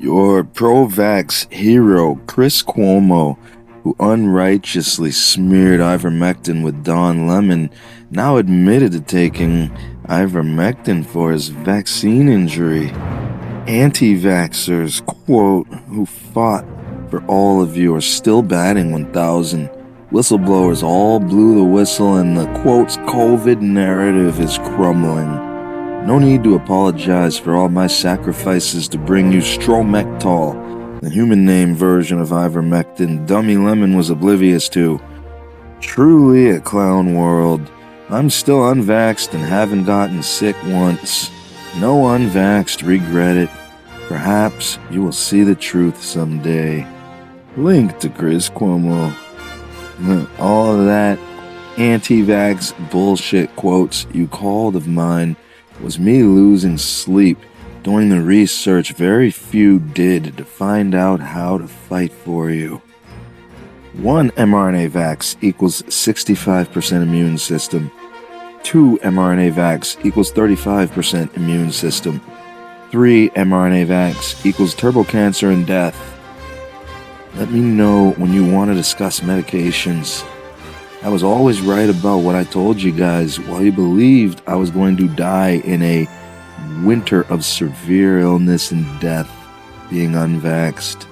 Your pro-vax hero, Chris Cuomo, who unrighteously smeared ivermectin with Don Lemon, now admitted to taking ivermectin for his vaccine injury. Anti-vaxxers, quote, who fought for all of you are still batting 1,000. Whistleblowers all blew the whistle and the, quotes, COVID narrative is crumbling. No need to apologize for all my sacrifices to bring you Stromectol, the human name version of ivermectin Dummy Lemon was oblivious to. Truly a clown world. I'm still unvaxxed and haven't gotten sick once. No unvaxxed regret it. Perhaps you will see the truth someday. Link to Chris Cuomo. All of that anti-vax bullshit quotes you called of mine was me losing sleep doing the research very few did to find out how to fight for you. One mRNA vax equals 65% immune system. 2 mRNA vax equals 35% immune system. 3 mRNA vax equals turbo cancer and death. Let me know when you want to discuss medications. I was always right about what I told you guys while you believed I was going to die in a winter of severe illness and death being unvaxxed.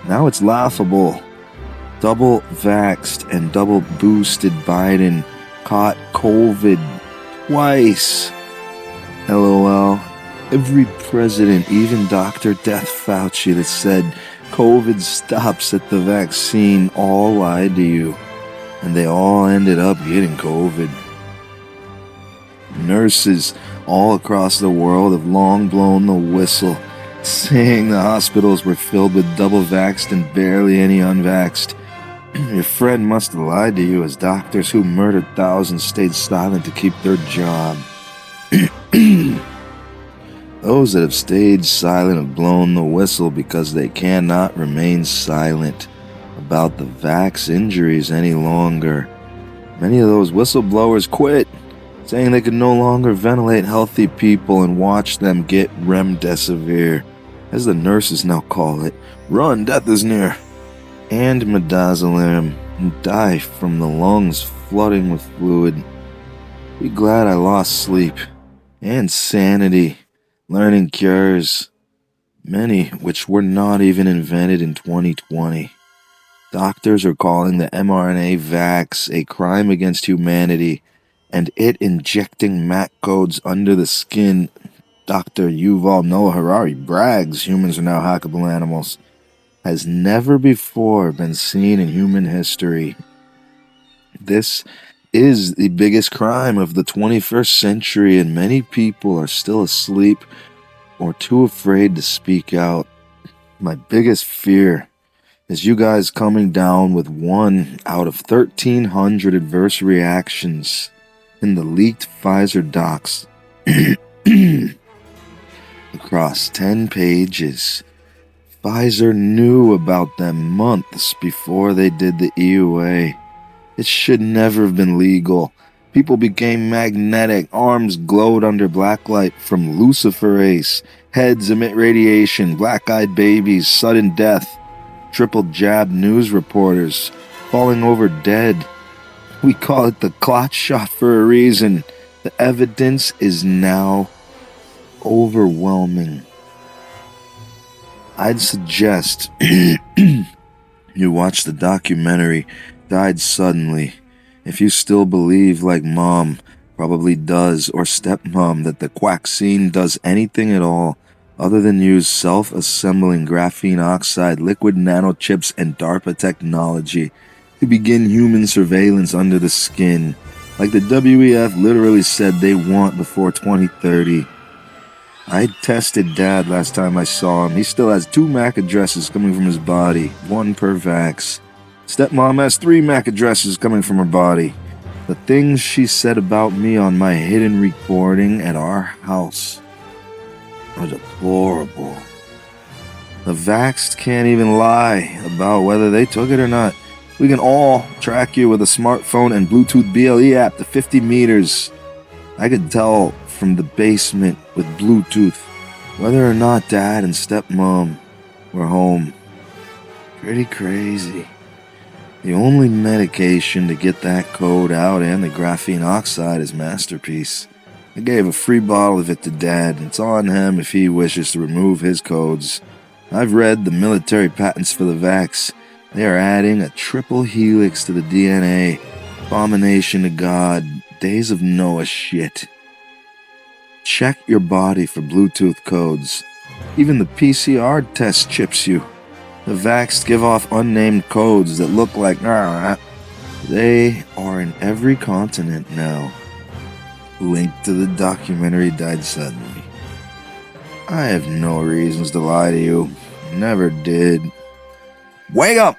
Now it's laughable. Double vaxxed and double boosted Biden caught COVID twice. LOL. Every president, even Dr. Death Fauci that said COVID stops at the vaccine, all lied to you. And they all ended up getting COVID. Nurses all across the world have long blown the whistle, saying the hospitals were filled with double-vaxxed and barely any unvaxxed. Your friend must have lied to you as doctors who murdered thousands stayed silent to keep their job. Those that have stayed silent have blown the whistle because they cannot remain silent about the vax injuries any longer. Many of those whistleblowers quit, saying they could no longer ventilate healthy people and watch them get remdesivir, as the nurses now call it. Run, death is near. And midazolam, and die from the lungs flooding with fluid. Be glad I lost sleep and sanity, learning cures, many which were not even invented in 2020. Doctors are calling the mRNA vax a crime against humanity, and it injecting MAC codes under the skin. Dr. Yuval Noah Harari brags humans are now hackable animals. Has never before been seen in human history. This is the biggest crime of the 21st century, and many people are still asleep or too afraid to speak out. My biggest fear is you guys coming down with 1 out of 1,300 adverse reactions in the leaked Pfizer docs across 10 pages. Pfizer knew about them months before they did the EUA. It should never have been legal. People became magnetic, arms glowed under blacklight from luciferase, heads emit radiation, black-eyed babies, sudden death, triple jab news reporters, falling over dead. We call it the clot shot for a reason. The evidence is now overwhelming. I'd suggest you watch the documentary Died Suddenly if you still believe, like Mom probably does, or Stepmom, that the quaxine does anything at all other than use self-assembling graphene oxide, liquid nanochips, and DARPA technology to begin human surveillance under the skin, like the WEF literally said they want before 2030. I tested Dad last time I saw him. He still has 2 MAC addresses coming from his body, 1 per vax. Stepmom has 3 MAC addresses coming from her body. The things she said about me on my hidden recording at our house are deplorable. The vaxxed can't even lie about whether they took it or not. We can all track you with a smartphone and Bluetooth BLE app to 50 meters. I could tell from the basement with Bluetooth whether or not Dad and Stepmom We're home. Pretty crazy. The only medication to get that code out and the graphene oxide is Masterpiece. I gave a free bottle of it to Dad, and it's on him if he wishes to remove his codes. I've read the military patents for the vax. They are adding a triple helix to the DNA. Abomination to God. Days of Noah shit. Check your body for Bluetooth codes. Even the PCR test chips you. The vaxxed give off unnamed codes that look like They are in every continent now. Link to the documentary died suddenly. I have no reasons to lie to you. Never did. Wake up!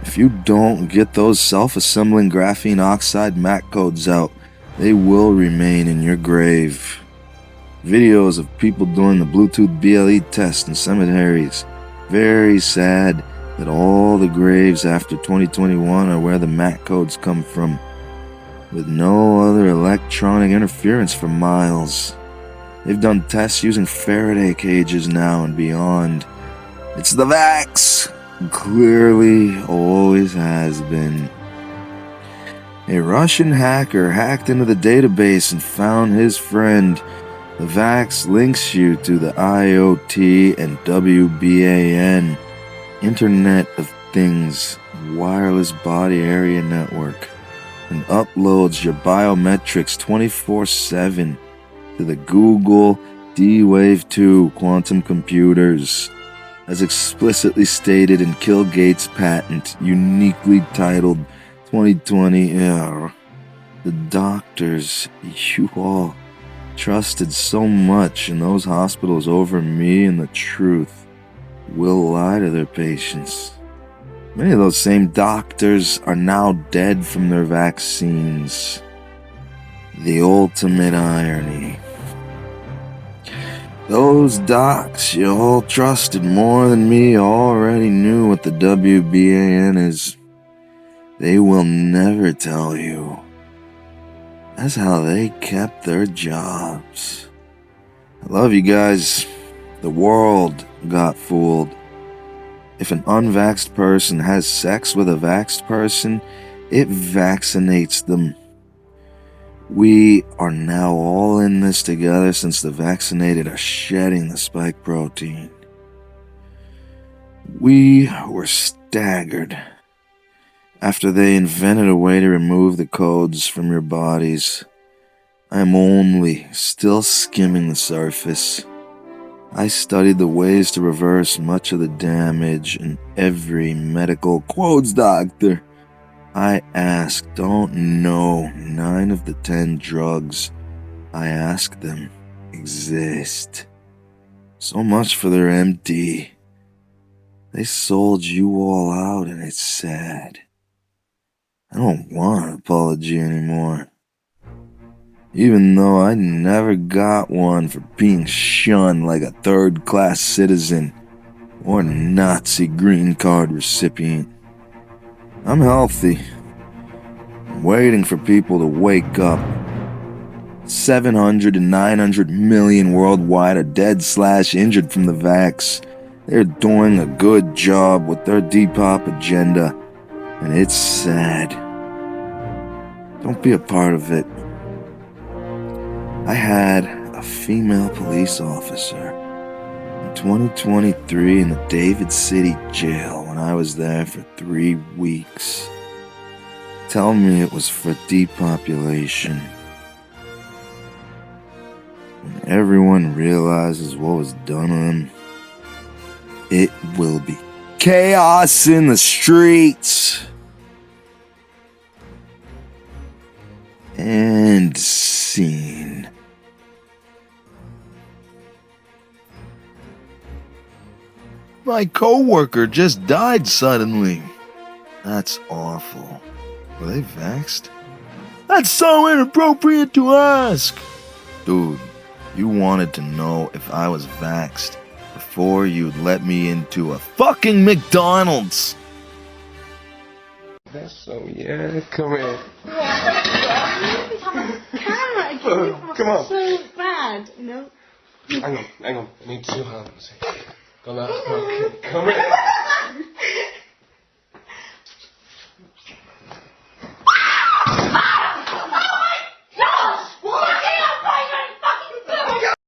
If you don't get those self-assembling graphene oxide MAC codes out, they will remain in your grave. Videos of people doing the Bluetooth BLE test in cemeteries. Very sad that all the graves after 2021 are where the MAC codes come from, with no other electronic interference for miles. They've done tests using Faraday cages now and beyond. It's the vax! Clearly always has been. A Russian hacker hacked into the database and found his friend. The vax links you to the IoT and WBAN, Internet of Things, Wireless Body Area Network, and uploads your biometrics 24/7 to the Google D-Wave 2 quantum computers, as explicitly stated in Kilgate's patent, uniquely titled 2020 The doctors, you all trusted so much in those hospitals over me and the truth, will lie to their patients. Many of those same doctors are now dead from their vaccines. The ultimate irony. Those docs you all trusted more than me already knew what the WBAN is. They will never tell you. That's how they kept their jobs. I love you guys. The world got fooled. If an unvaxxed person has sex with a vaxxed person, it vaccinates them. We are now all in this together since the vaccinated are shedding the spike protein. We were staggered after they invented a way to remove the codes from your bodies. I'm only still skimming the surface. I studied the ways to reverse much of the damage, and every medical quotes doctor I ask don't know 9 of the 10 drugs I ask them exist. So much for their MD. They sold you all out, and it's sad. I don't want an apology anymore. Even though I never got one for being shunned like a third-class citizen or Nazi green card recipient. I'm healthy. I'm waiting for people to wake up. 700 to 900 million worldwide are dead/injured from the vax. They're doing a good job with their Depop agenda, and it's sad. Don't be a part of it. I had a female police officer in 2023 in the David City jail when I was there for 3 weeks. Tell me it was for depopulation. When everyone realizes what was done to them, it will be chaos in the streets. And scene. My coworker just died suddenly. That's awful. Were they vaxxed? That's so inappropriate to ask. Dude, you wanted to know if I was vaxxed before you'd let me into a fucking McDonald's. That's so, yeah, come here. Yeah, you have a camera again. Come on. So bad, you know. Hang on. I need 2 hands. Gonna, okay, come here.